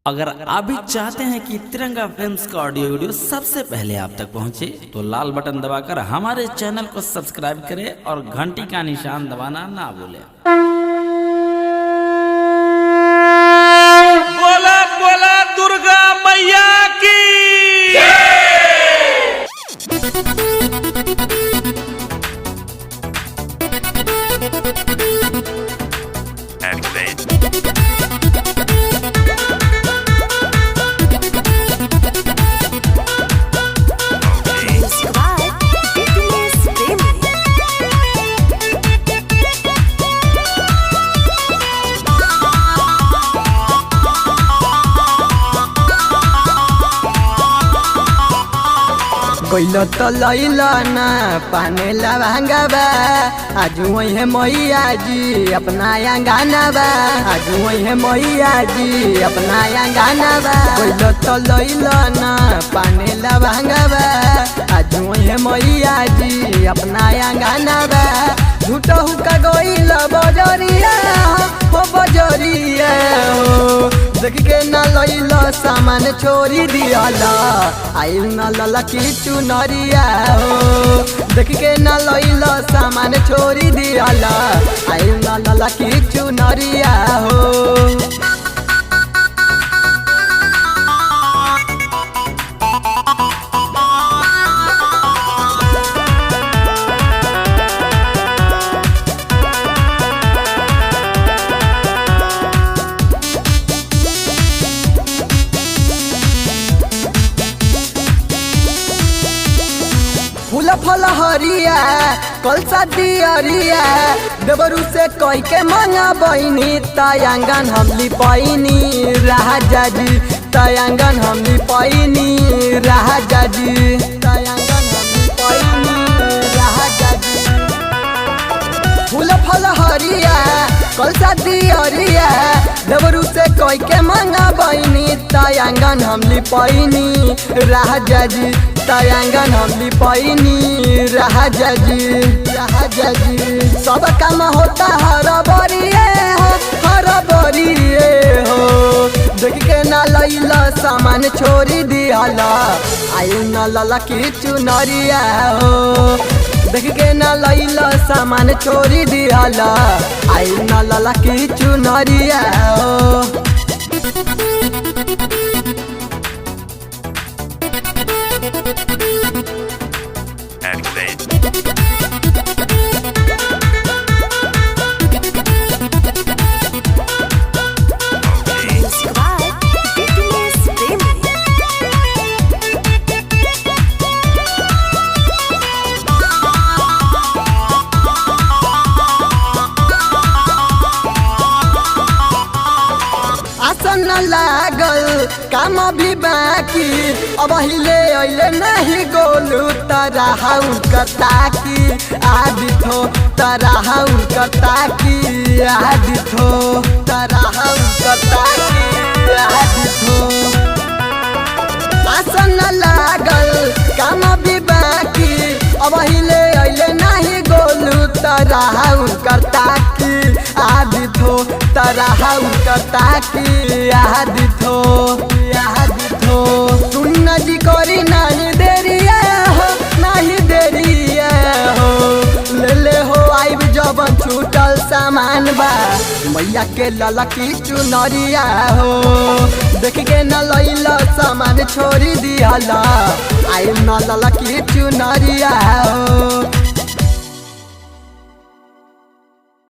अगर आप भी चाहते हैं कि तिरंगा फिल्म्स का ऑडियो वीडियो सबसे पहले आप तक पहुंचे, तो लाल बटन दबाकर हमारे चैनल को सब्सक्राइब करें और घंटी का निशान दबाना ना भूलें। बोला बोला दुर्गा मैया की कोइलो तो लैला ना पाने ला भांगाबा आज वही मैया जी अपना गाना बा आज वही मैया जी अपना गाना बा कोइलो तो लैला ना पाने ला भांगाबा आज वही मैया जी अपना गाना बा झूठो हुका गोइल बजरिया हो बजरिया हो देख के ना लैल सामान छोड़ी दियाला आइल ना लला की चुनरिया हो देख के ना लैल सामान छोड़ी दियाला आइल ना लला की चुनरिया हो। फूल फल हरिया कलसा दियरिया देवरू से कह के मंगा बहनी तयांगन हमली पैनी राजा जी तयांगन हमली पैनी राजा जी तयांगन हमली पैनी राजा जी फूल फल हरिया कलसा दियरिया देवरू से कह के मंगा बहनी तयांगन हमली पैनी राजा जी तयांगन हमली पैनी राजा जी राजा जी सब काम होता हर बरिए हो देख के ना लैल सामान छोड़ी दियाला आयु न लला की चुनरिया हो देख के ना लैल सामान छोड़ी दियाला आयु न लला की चुनरिया हो। आसन लागल काम भी बाकी अब हिले अइले नहीं गोलू तरा हाउ कताकी आदि थो तरा हाउ कताकी आदि थो तरा हाउ कताकी आदि थो आसन लागल काम भी बाकी अब हिले अइले नहीं गोलू तरा हाउ कताकी आदि थो तरा हाउ कताकी आदि थो सुन जी करी नहीं देरिया हो नहीं देरिया हो ले हो आइब जबन छूटल सामान बा मैया के लला की चुनरिया हो देख के न लैल सामान छोड़ी दियाला आइब न लला की चुनरिया हो।